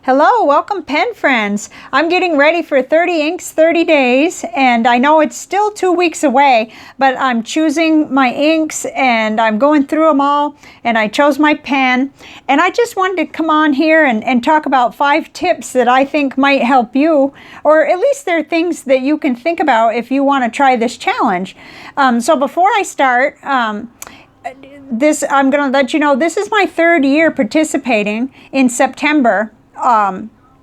Hello, welcome pen friends. I'm getting ready for 30 inks, 30 days, and I know it's still 2 weeks away, but I'm choosing my inks and I'm going through them all, and I chose my pen. And I just wanted to come on here and talk about 5 tips that I think might help you, or at least they're things that you can think about if you want to try this challenge. So before I start, I'm going to let you know this is my 3rd year participating in September.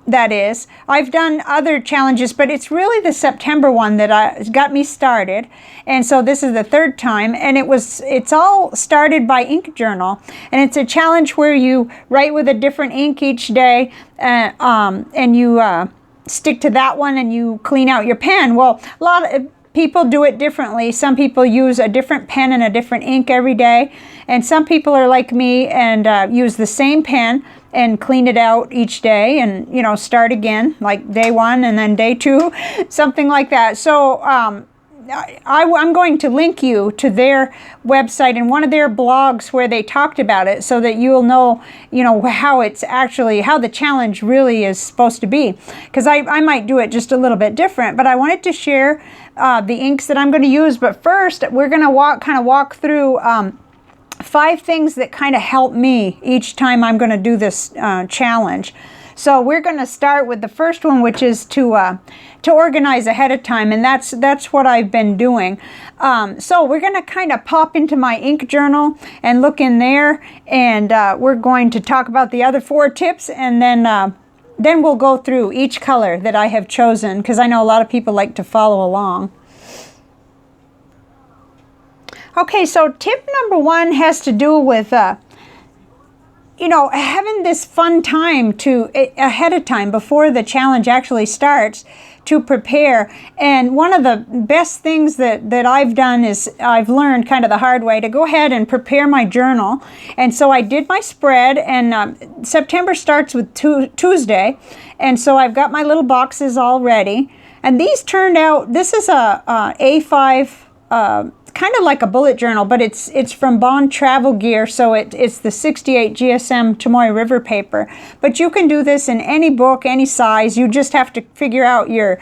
That is, I've done other challenges, but it's really the September one that got me started. And so this is the 3rd time, and it's all started by Ink Journal, and it's a challenge where you write with a different ink each day, and you stick to that one and you clean out your pen. Well, a lot of people do it differently. Some people use a different pen and a different ink every day, and some people are like me and use the same pen and clean it out each day and, you know, start again, like day 1 and then day 2, something like that. So I'm going to link you to their website and one of their blogs where they talked about it, so that you'll know, how it's actually, how the challenge really is supposed to be. Because I might do it just a little bit different, but I wanted to share the inks that I'm going to use. But first, we're going to walk through 5 things that kind of help me each time I'm going to do this challenge. So we're going to start with the first one, which is to organize ahead of time, and that's what I've been doing. So we're going to kind of pop into my ink journal and look in there, and we're going to talk about the other 4 tips, and then we'll go through each color that I have chosen, because I know a lot of people like to follow along. Okay, so tip number 1 has to do with, having this fun time ahead of time before the challenge actually starts to prepare. And one of the best things that I've done is I've learned kind of the hard way to go ahead and prepare my journal. And so I did my spread, and September starts with Tuesday. And so I've got my little boxes all ready. And these turned out, this is a A5, kind of like a bullet journal, but it's from Bond Travel Gear, so it's the 68 GSM Chamoy River paper. But you can do this in any book, any size. You just have to figure out your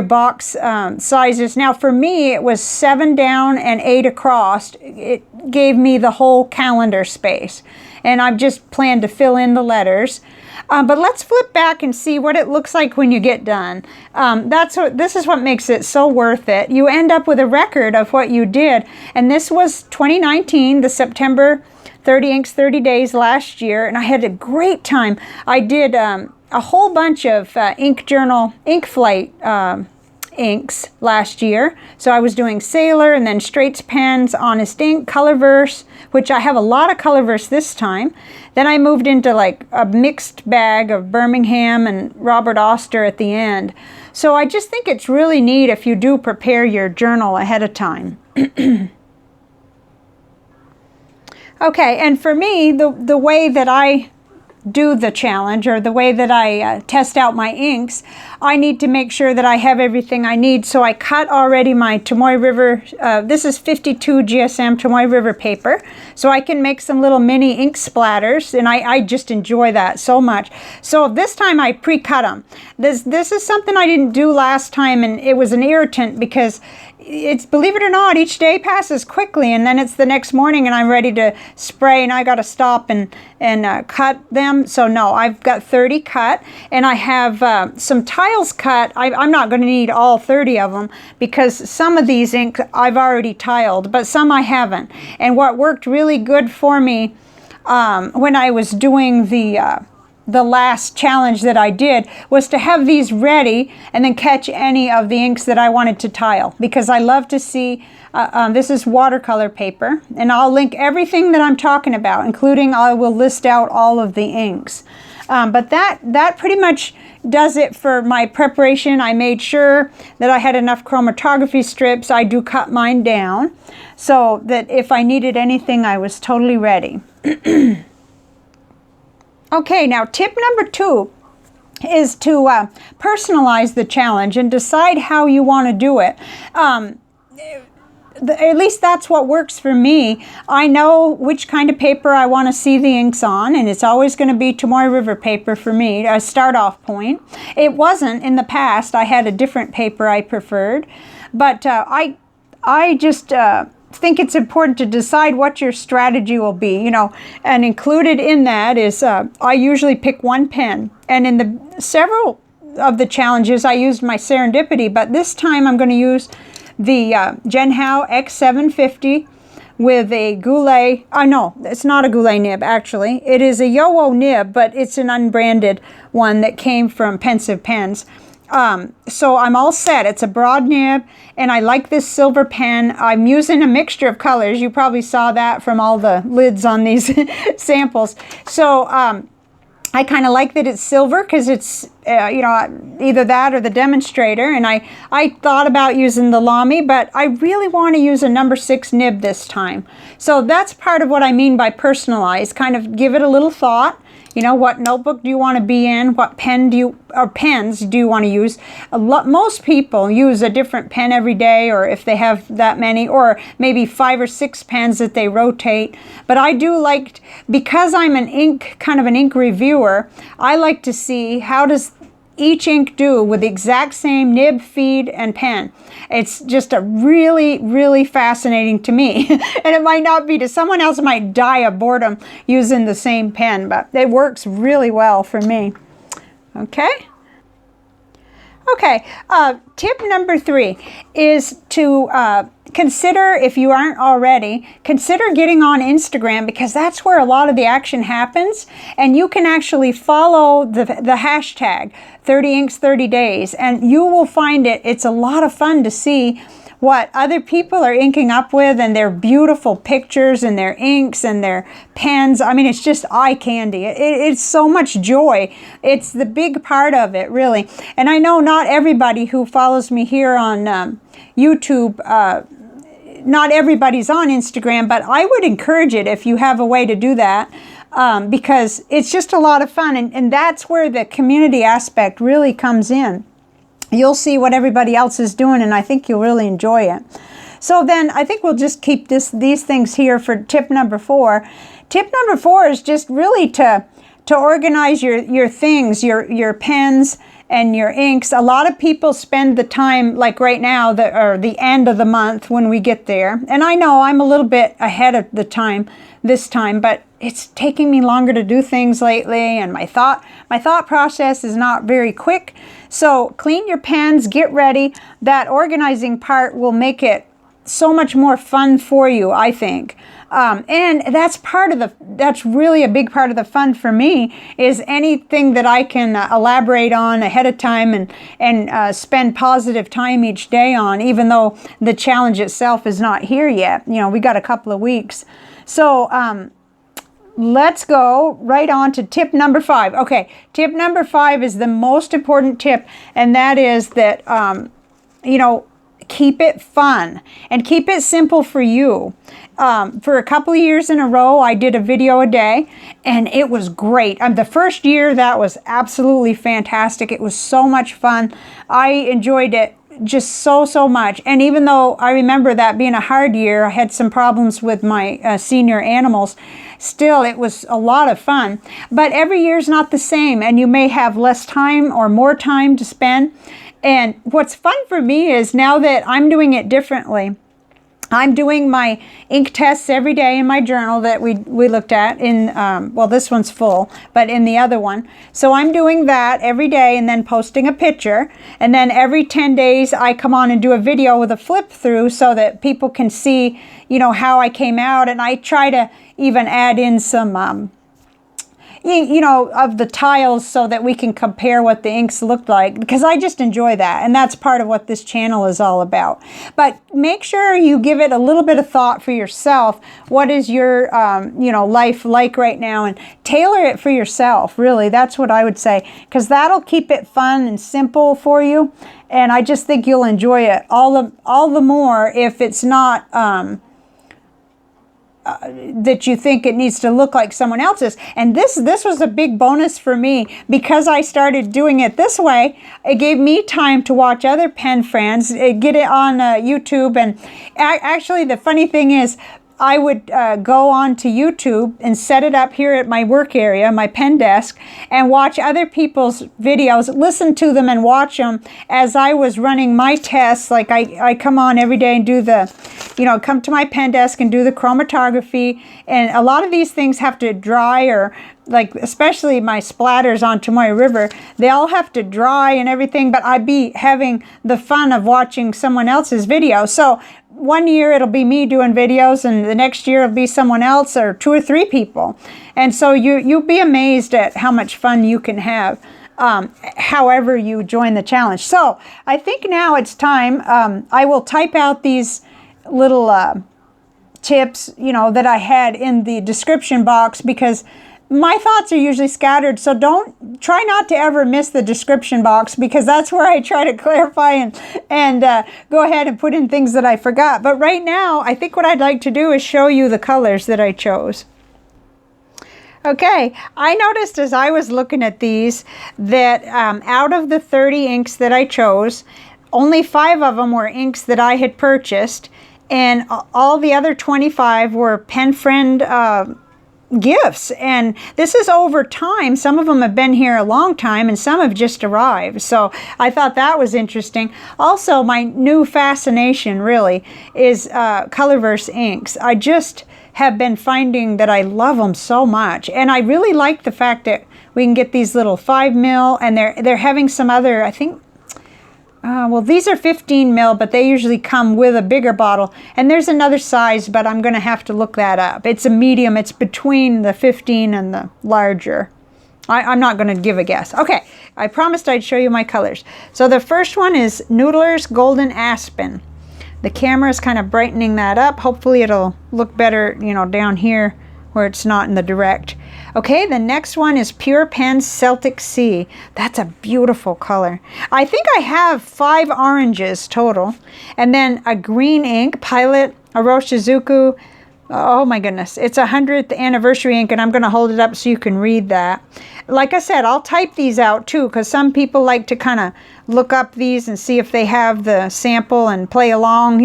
box sizes. Now for me, it was 7 down and 8 across. It gave me the whole calendar space, and I've just planned to fill in the letters. But let's flip back and see what it looks like when you get done. This is what makes it so worth it. You end up with a record of what you did. And this was 2019, the September 30 Inks 30 Days last year, and I had a great time. I did a whole bunch of Ink Journal, Ink Flight inks last year. So I was doing Sailor, and then Straits Pens, Honest Ink, Colorverse, which I have a lot of Colorverse this time. Then I moved into like a mixed bag of Birmingham and Robert Oster at the end. So I just think it's really neat if you do prepare your journal ahead of time. Okay, and for me, the way that I do the challenge, or the way that I test out my inks, I need to make sure that I have everything I need. So I cut already my Chamoy River, this is 52 GSM Chamoy River paper, so I can make some little mini ink splatters, and I just enjoy that so much. So this time I pre-cut them. This is something I didn't do last time, and it was an irritant because it's, believe it or not, each day passes quickly, and then it's the next morning and I'm ready to spray, and I got to stop and cut them. So no, I've got 30 cut, and I have some tiles cut. I'm not going to need all 30 of them, because some of these ink I've already tiled, but some I haven't. And what worked really good for me when I was doing the last challenge that I did was to have these ready and then catch any of the inks that I wanted to tile, because I love to see, this is watercolor paper, and I'll link everything that I'm talking about, including I will list out all of the inks. But that pretty much does it for my preparation. I made sure that I had enough chromatography strips. I do cut mine down so that if I needed anything, I was totally ready. Okay, now tip number 2 is to personalize the challenge and decide how you want to do it. at least that's what works for me. I know which kind of paper I want to see the inks on, and it's always going to be Tomoe River paper for me, a start-off point. It wasn't in the past. I had a different paper I preferred, but I just think it's important to decide what your strategy will be, you know, and included in that is I usually pick one pen, and in the several of the challenges I used my Serendipity, but this time I'm going to use the Genhao X750 with a Goulet. No, it's not a Goulet nib actually. It is a Yowo nib, but it's an unbranded one that came from Pensive Pens. So I'm all set. It's a broad nib, and I like this silver pen. I'm using a mixture of colors. You probably saw that from all the lids on these samples. So I kind of like that it's silver because it's, you know, either that or the demonstrator. And I thought about using the Lamy, but I really want to use a number 6 nib this time. So that's part of what I mean by personalize. Kind of give it a little thought. You know, what notebook do you want to be in? What pen do you, or pens do you want to use? Most people use a different pen every day, or if they have that many, or maybe 5 or 6 pens that they rotate. But I do like, because I'm an ink, kind of an ink reviewer, I like to see how does each ink do with the exact same nib, feed, and pen. It's just a really, really fascinating to me. And it might not be to someone else, might die of boredom using the same pen, but it works really well for me. Okay. Okay, tip number 3 is to consider, if you aren't already, consider getting on Instagram, because that's where a lot of the action happens, and you can actually follow the hashtag 30 inks 30 days, and you will find it's a lot of fun to see what other people are inking up with, and their beautiful pictures and their inks and their pens. I mean, it's just eye candy. It's so much joy. It's the big part of it, really. And I know not everybody who follows me here on YouTube, not everybody's on Instagram, but I would encourage it if you have a way to do that, because it's just a lot of fun, and that's where the community aspect really comes in. You'll see what everybody else is doing, and I think you'll really enjoy it. So then I think we'll just keep these things here for tip number 4. Tip number 4 is just really to organize your things, your pens and your inks. A lot of people spend the time, like right now, or the end of the month when we get there. And I know I'm a little bit ahead of the time this time, but it's taking me longer to do things lately, and my thought process is not very quick. So clean your pens, get ready. That organizing part will make it so much more fun for you, I think. And that's really a big part of the fun for me, is anything that I can elaborate on ahead of time and spend positive time each day on, even though the challenge itself is not here yet. You know, we got a couple of weeks. So let's go right on to tip number 5. Okay, tip number 5 is the most important tip, and that is that, you know, keep it fun and keep it simple for you. For a couple of years in a row, I did a video a day, and it was great. The first year, that was absolutely fantastic. It was so much fun. I enjoyed it just so much. And even though I remember that being a hard year, I had some problems with my senior animals, still it was a lot of fun. But every year's not the same, and you may have less time or more time to spend. And what's fun for me is now that I'm doing it differently, I'm doing my ink tests every day in my journal that we looked at in, well, this one's full, but in the other one. So I'm doing that every day and then posting a picture. And then every 10 days I come on and do a video with a flip through so that people can see, you know, how I came out. And I try to even add in some, you know, of the tiles so that we can compare what the inks look like, because I just enjoy that, and that's part of what this channel is all about. But make sure you give it a little bit of thought for yourself. What is your, you know, life like right now, and tailor it for yourself, really. That's what I would say, because that'll keep it fun and simple for you, and I just think you'll enjoy it all the more if it's not, that you think it needs to look like someone else's. And this was a big bonus for me because I started doing it this way. It gave me time to watch other pen friends, get it on YouTube. And actually, the funny thing is, I would go on to YouTube and set it up here at my work area, my pen desk, and watch other people's videos, listen to them and watch them as I was running my tests. Like I come on every day and do the, come to my pen desk and do the chromatography. And a lot of these things have to dry, or like especially my splatters on Tomoe River, they all have to dry and everything, but I'd be having the fun of watching someone else's video. So one year it'll be me doing videos, and the next year it'll be someone else, or 2 or 3 people. And so you'll be amazed at how much fun you can have however you join the challenge. So I think now it's time. I will type out these little tips, that I had in the description box, because my thoughts are usually scattered, so try not to ever miss the description box, because that's where I try to clarify and go ahead and put in things that I forgot. But right now, I think what I'd like to do is show you the colors that I chose. Okay, I noticed as I was looking at these that out of the 30 inks that I chose, only 5 of them were inks that I had purchased, and all the other 25 were pen friend gifts. And this is over time. Some of them have been here a long time, and some have just arrived. So I thought that was interesting. Also, my new fascination really is Colorverse inks. I just have been finding that I love them so much, and I really like the fact that we can get these little 5 mil, and they're having some other, I think, well, these are 15 mil, but they usually come with a bigger bottle. And there's another size, but I'm going to have to look that up. It's a medium. It's between the 15 and the larger. I'm not going to give a guess. Okay, I promised I'd show you my colors. So the first one is Noodler's Golden Aspen. The camera is kind of brightening that up. Hopefully it'll look better, down here where it's not in the direct. Okay, the next one is Pure Pen's Celtic Sea. That's a beautiful color. I think I have 5 oranges total. And then a green ink, Pilot Oroshizuku. Oh my goodness, it's a 100th anniversary ink, and I'm going to hold it up so you can read that. Like I said, I'll type these out too, because some people like to kind of look up these and see if they have the sample and play along.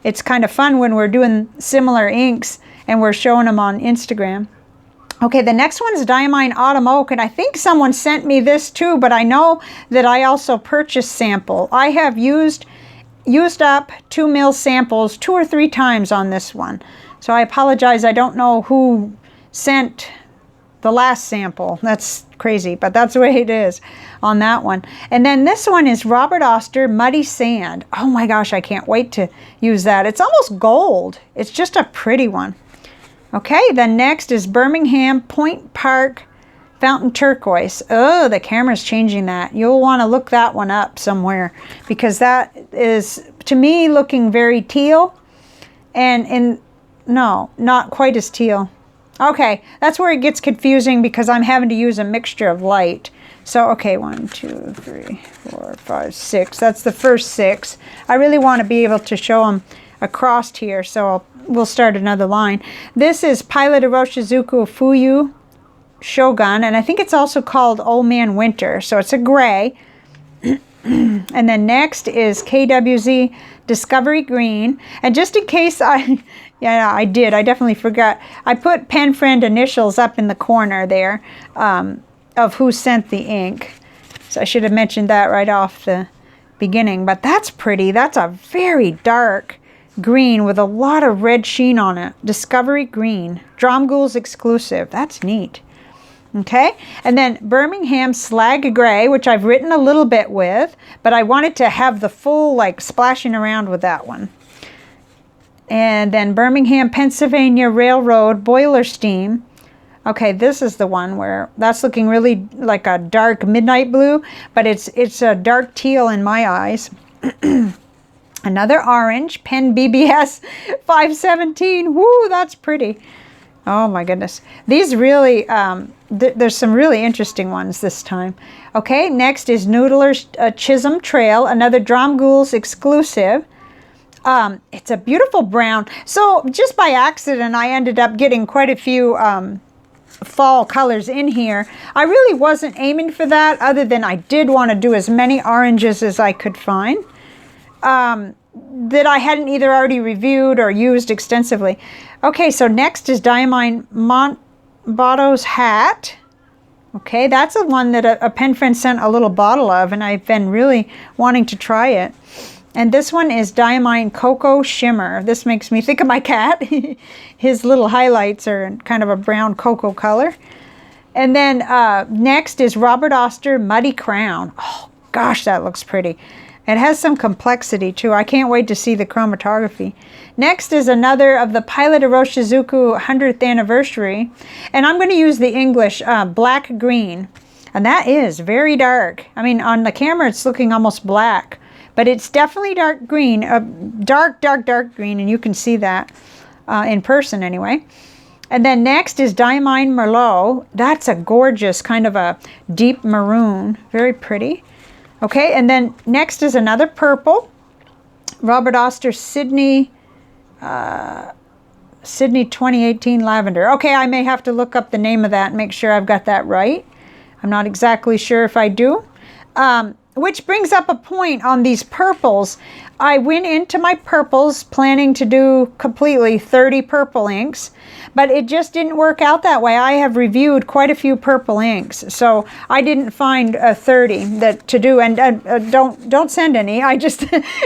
It's kind of fun when we're doing similar inks and we're showing them on Instagram. Okay, the next one is Diamine Autumn Oak, and I think someone sent me this too, but I know that I also purchased sample. I have used up 2 mil samples 2 or 3 times on this one. So I apologize, I don't know who sent the last sample. That's crazy, but that's the way it is on that one. And then this one is Robert Oster Muddy Sand. Oh my gosh, I can't wait to use that. It's almost gold. It's just a pretty one. Okay, then next is Birmingham Point Park Fountain Turquoise. Oh, the camera's changing that. You'll want to look that one up somewhere, because that is, to me, looking very teal. And no, not quite as teal. Okay, that's where it gets confusing, because I'm having to use a mixture of light. So, okay, 1, 2, 3, 4, 5, 6. That's the first 6. I really want to be able to show them across here, so we'll start another line. This is Pilot Oroshizuku Fuyu Shogun, and I think it's also called Old Man Winter, so it's a gray. And then next is KWZ Discovery Green. And just in case I definitely forgot, I put pen friend initials up in the corner there of who sent the ink. So I should have mentioned that right off the beginning. But that's pretty. That's a very dark green with a lot of red sheen on it. Discovery Green. Dromgool's exclusive. That's neat. Okay, and then Birmingham Slag Gray, which I've written a little bit with, but I wanted to have the full, like, splashing around with that one. And then Birmingham, Pennsylvania Railroad Boiler Steam. Okay, this is the one where that's looking really like a dark midnight blue, but it's a dark teal in my eyes. Another orange, Pen BBS 517. Woo, that's pretty. Oh my goodness. These really, there's some really interesting ones this time. Okay, next is Noodler's Chisholm Trail, another Dromgool's exclusive. It's a beautiful brown. So just by accident, I ended up getting quite a few fall colors in here. I really wasn't aiming for that, other than I did want to do as many oranges as I could find that I hadn't either already reviewed or used extensively. Okay, so next is Diamine Montbotto's hat. Okay, that's the one that a pen friend sent a little bottle of, and I've been really wanting to try it. And this one is Diamine Cocoa Shimmer. This makes me think of my cat. His little highlights are kind of a brown cocoa color. And then next is Robert Oster Muddy Crown. Oh, gosh, that looks pretty. It has some complexity, too. I can't wait to see the chromatography. Next is another of the Pilot Iroshizuku 100th anniversary. And I'm going to use the English black green. And that is very dark. I mean, on the camera, it's looking almost black. But it's definitely dark green, dark green, and you can see that in person anyway. And then next is Diamine Merlot. That's a gorgeous kind of a deep maroon, very pretty. Okay, and then next is another purple, Robert Oster Sydney 2018 Lavender. Okay, I may have to look up the name of that and make sure I've got that right. I'm not exactly sure if I do. Which brings up a point on these purples. I went into my purples planning to do completely 30 purple inks, but it just didn't work out that way. I have reviewed quite a few purple inks, so I didn't find 30 that to do. And don't send any. I just,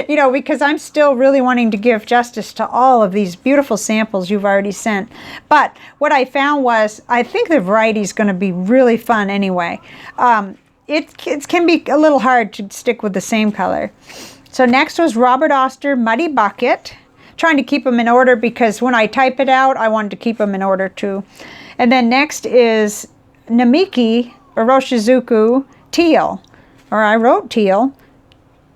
you know, because I'm still really wanting to give justice to all of these beautiful samples you've already sent. But what I found was, I think the variety is going to be really fun anyway. It can be a little hard to stick with the same color. So next was Robert Oster Muddy Bucket. Trying to keep them in order because when I type it out, I wanted to keep them in order too. And then next is Namiki Iroshizuku Teal. Or I wrote teal,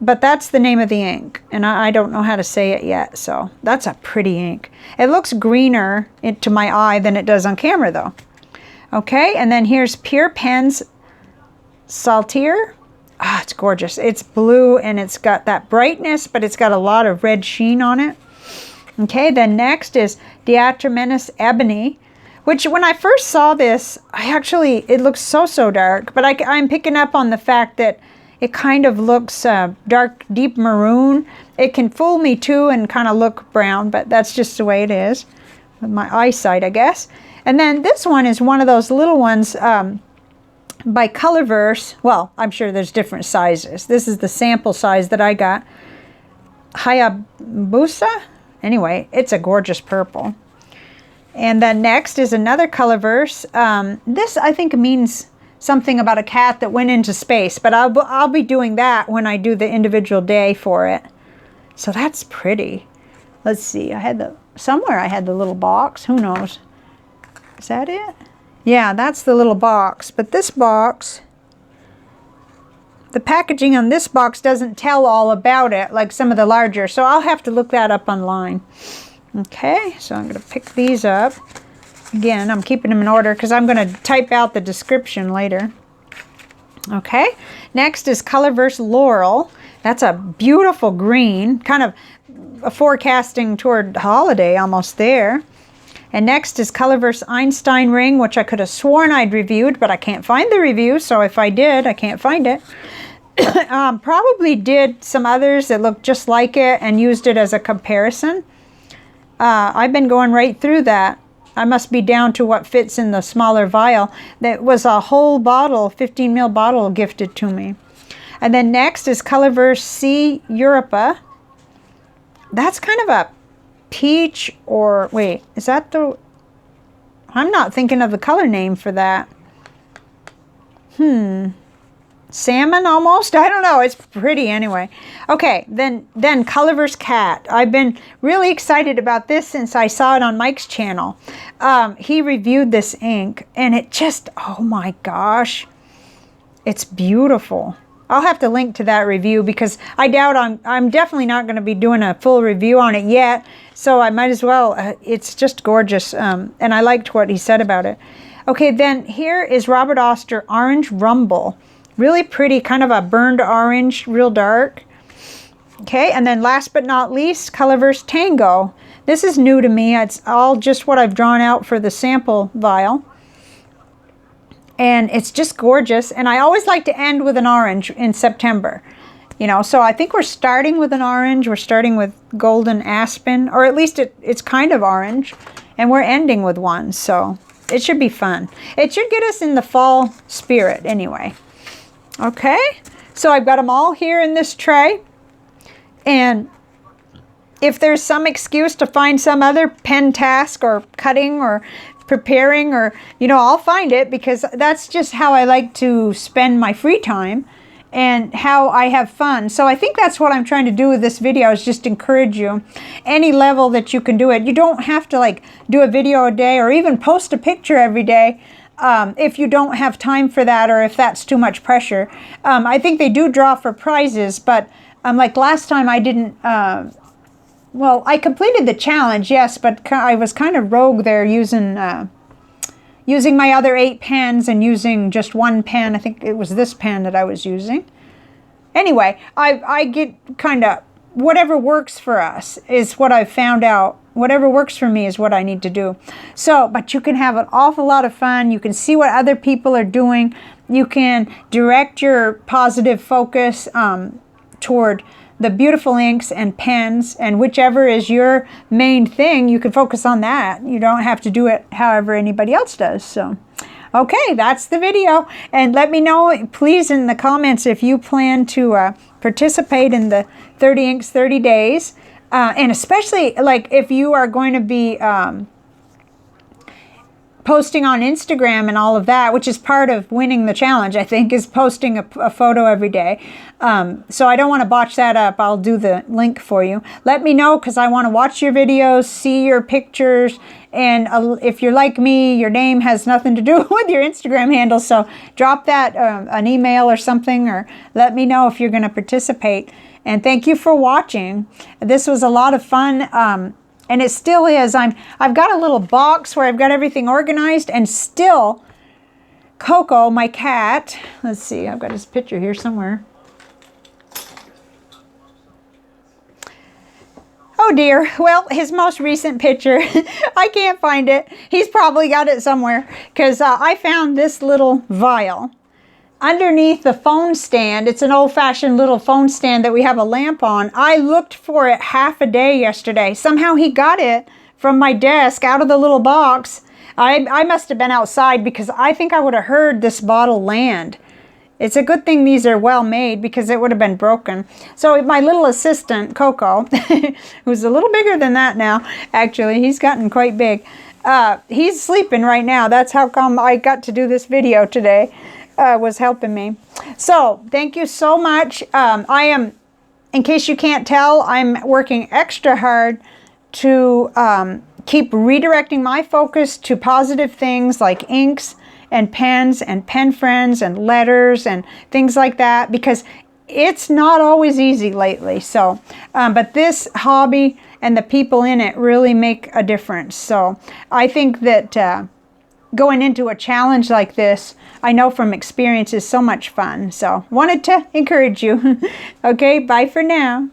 but that's the name of the ink. And I don't know how to say it yet, so that's a pretty ink. It looks greener to my eye than it does on camera though. Okay, and then here's Pure Pens Saltier. Ah, it's gorgeous. It's blue and it's got that brightness, but it's got a lot of red sheen on it. Okay, then next is Diatramenous Ebony, which when I first saw this, it looks so dark, but I'm picking up on the fact that it kind of looks dark, deep maroon. It can fool me too and kind of look brown, but that's just the way it is with my eyesight, I guess. And then this one is one of those little ones by Colorverse. Well, I'm sure there's different sizes. This is the sample size that I got. Hayabusa? Anyway, it's a gorgeous purple. And then next is another Colorverse. This, I think, means something about a cat that went into space, but I'll be doing that when I do the individual day for it. So that's pretty. Let's see. Somewhere I had the little box. Who knows? Is that it? Yeah, that's the little box. But this box, the packaging on this box doesn't tell all about it like some of the larger, so I'll have to look that up online. Okay, so I'm going to pick these up. Again, I'm keeping them in order because I'm going to type out the description later. Okay, next is Colorverse Laurel. That's a beautiful green, kind of forecasting toward holiday almost there. And next is Colorverse Einstein Ring, which I could have sworn I'd reviewed, but I can't find the review, so if I did, I can't find it. Probably did some others that looked just like it and used it as a comparison. I've been going right through that. I must be down to what fits in the smaller vial. That was a whole bottle, 15 ml bottle gifted to me. And then next is Colorverse C Europa. That's kind of a peach, or wait, is that the, I'm not thinking of the color name for that. Salmon almost? I don't know. It's pretty anyway. Okay, then Colorverse Cat. I've been really excited about this since I saw it on Mike's channel. He reviewed this ink and it just, oh my gosh, it's beautiful. I'll have to link to that review because I doubt I'm definitely not going to be doing a full review on it yet. So I might as well. It's just gorgeous. And I liked what he said about it. Okay, then here is Robert Oster Orange Rumble. Really pretty, kind of a burned orange, real dark. Okay, and then last but not least, Colorverse Tango. This is new to me. It's all just what I've drawn out for the sample vial. And it's just gorgeous. And I always like to end with an orange in September. You know, so I think we're starting with an orange. We're starting with Golden Aspen, or at least it's kind of orange. And we're ending with one, so it should be fun. It should get us in the fall spirit anyway. Okay, so I've got them all here in this tray. And if there's some excuse to find some other pen task or cutting or preparing, or, you know, I'll find it, because that's just how I like to spend my free time and how I have fun. So I think that's what I'm trying to do with this video, is just encourage you. Any level that you can do it. You don't have to like do a video a day or even post a picture every day if you don't have time for that, or if that's too much pressure. I think they do draw for prizes, but like last time I didn't, well, I completed the challenge, yes, but I was kind of rogue there, using using my other 8 pens and using just one pen. I think it was this pen that I was using. Anyway, I get kind of, whatever works for us is what I've found out. Whatever works for me is what I need to do. So, but you can have an awful lot of fun. You can see what other people are doing. You can direct your positive focus toward the beautiful inks and pens, and whichever is your main thing, you can focus on that. You don't have to do it however anybody else does. So, okay, that's the video. And let me know, please, in the comments if you plan to participate in the 30 Inks 30 Days. And especially, like, if you are going to be posting on Instagram and all of that, which is part of winning the challenge, I think, is posting a photo every day. So I don't want to botch that up. I'll do the link for you. Let me know, because I want to watch your videos, see your pictures, and if you're like me, your name has nothing to do with your Instagram handle, so drop that an email or something, or let me know if you're going to participate. And thank you for watching. This was a lot of fun. And it still is. I've got a little box where I've got everything organized, and still Coco, my cat, let's see, I've got his picture here somewhere. Oh dear, well, his most recent picture, I can't find it. He's probably got it somewhere, because I found this little vial underneath the phone stand. It's an old-fashioned little phone stand that we have a lamp on. I looked for it half a day yesterday. Somehow he got it from my desk out of the little box. I must have been outside, because I think I would have heard this bottle land. It's a good thing these are well made, because it would have been broken. So my little assistant, Coco, who's a little bigger than that now, actually, he's gotten quite big. He's sleeping right now. That's how come I got to do this video today. Was helping me. So thank you so much. I am, in case you can't tell, I'm working extra hard to keep redirecting my focus to positive things like inks and pens and pen friends and letters and things like that, because it's not always easy lately. So, but this hobby and the people in it really make a difference. So I think that going into a challenge like this, I know from experience, is so much fun. So wanted to encourage you. Okay, bye for now.